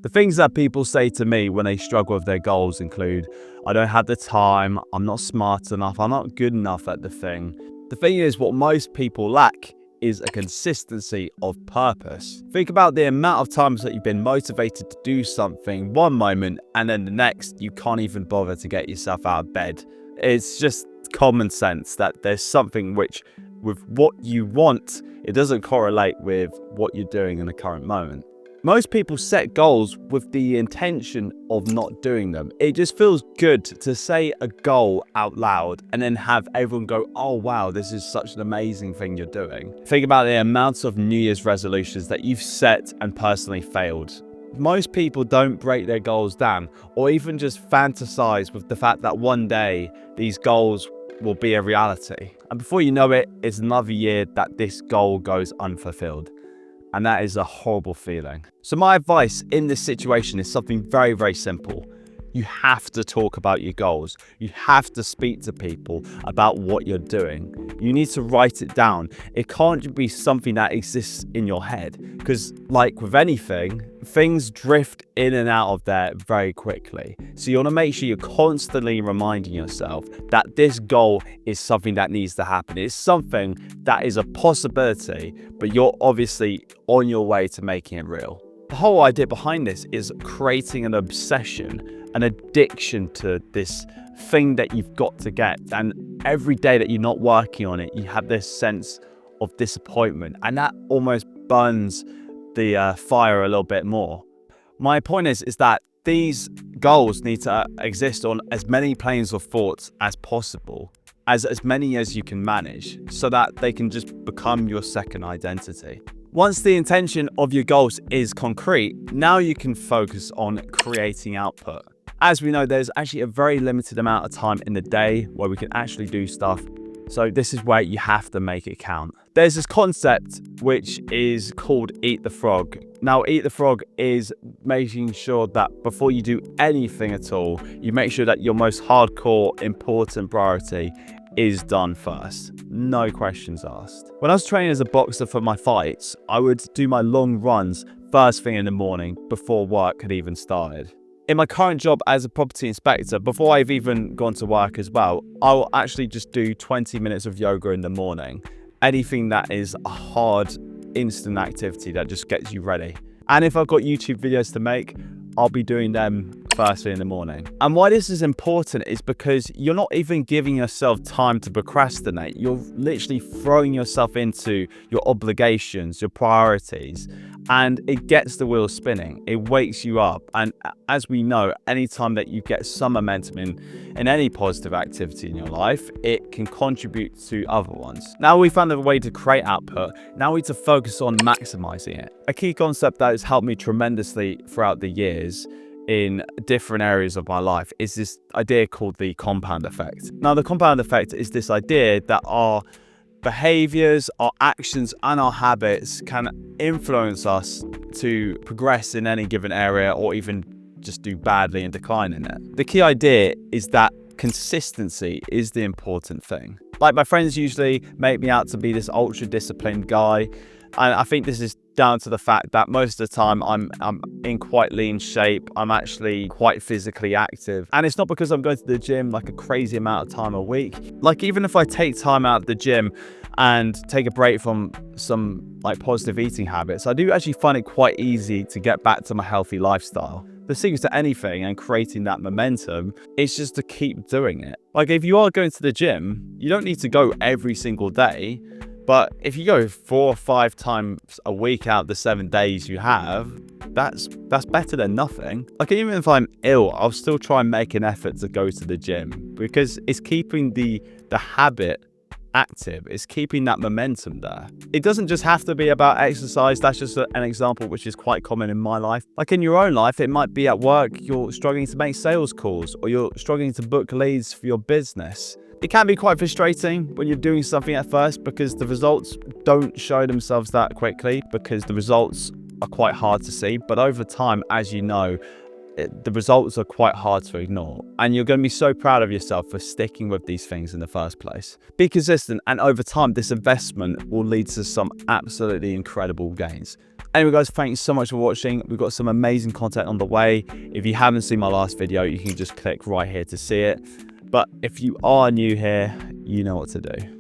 The things that people say to me when they struggle with their goals include, I don't have the time, I'm not smart enough, I'm not good enough at the thing. The thing is, what most people lack is a consistency of purpose. Think about the amount of times that you've been motivated to do something one moment and then the next you can't even bother to get yourself out of bed. It's just common sense that there's something which, with what you want, it doesn't correlate with what you're doing in the current moment. Most people set goals with the intention of not doing them. It just feels good to say a goal out loud and then have everyone go, oh wow, this is such an amazing thing you're doing. Think about the amounts of New Year's resolutions that you've set and personally failed. Most people don't break their goals down or even just fantasize with the fact that one day these goals will be a reality. And before you know it, it's another year that this goal goes unfulfilled. And that is a horrible feeling. So my advice in this situation is something very, very simple. You have to talk about your goals. You have to speak to people about what you're doing. You need to write it down. It can't be something that exists in your head, because like with anything, things drift in and out of there very quickly. So you want to make sure you're constantly reminding yourself that this goal is something that needs to happen. It's something that is a possibility, but you're obviously on your way to making it real. The whole idea behind this is creating an obsession, an addiction to this thing that you've got to get. And every day that you're not working on it, you have this sense of disappointment, and that almost burns the fire a little bit more. My point is that these goals need to exist on as many planes of thought as possible, as many as you can manage, so that they can just become your second identity. Once the intention of your goals is concrete, now you can focus on creating output. As we know, there's actually a very limited amount of time in the day where we can actually do stuff. So this is where you have to make it count. There's this concept which is called eat the frog. Now, eat the frog is making sure that before you do anything at all, you make sure that your most hardcore, important priority is done first. No questions asked. When I was training as a boxer for my fights, I would do my long runs first thing in the morning before work had even started. In my current job as a property inspector, before I've even gone to work as well, I will actually just do 20 minutes of yoga in the morning. Anything that is a hard, instant activity that just gets you ready. And if I've got YouTube videos to make, I'll be doing them first thing in the morning. And why this is important is because you're not even giving yourself time to procrastinate. You're literally throwing yourself into your obligations, your priorities, and it gets the wheel spinning. It wakes you up. And as we know, anytime that you get some momentum in any positive activity in your life, it can contribute to other ones. Now we found a way to create output. Now we need to focus on maximizing it. A key concept that has helped me tremendously throughout the years in different areas of my life is this idea called the compound effect. Now, the compound effect is this idea that our behaviors, our actions, and our habits can influence us to progress in any given area or even just do badly and decline in it. The key idea is that consistency is the important thing. Like, my friends usually make me out to be this ultra disciplined guy. And I think this is down to the fact that most of the time I'm in quite lean shape. I'm actually quite physically active. And it's not because I'm going to the gym like a crazy amount of time a week. Like, even if I take time out of the gym and take a break from some like positive eating habits, I do actually find it quite easy to get back to my healthy lifestyle. The secret to anything and creating that momentum is just to keep doing it. Like, if you are going to the gym, you don't need to go every single day. But if you go 4 or 5 times a week out of the 7 days you have, that's better than nothing. Like, even if I'm ill, I'll still try and make an effort to go to the gym because it's keeping the habit active. It's keeping that momentum there. It doesn't just have to be about exercise. That's just an example which is quite common in my life. Like, in your own life, it might be at work, you're struggling to make sales calls or you're struggling to book leads for your business. It can be quite frustrating when you're doing something at first because the results don't show themselves that quickly, because the results are quite hard to see. But over time, as you know, the results are quite hard to ignore. And you're going to be so proud of yourself for sticking with these things in the first place. Be consistent, and over time, this investment will lead to some absolutely incredible gains. Anyway guys, thanks so much for watching. We've got some amazing content on the way. If you haven't seen my last video, you can just click right here to see it. But if you are new here, you know what to do.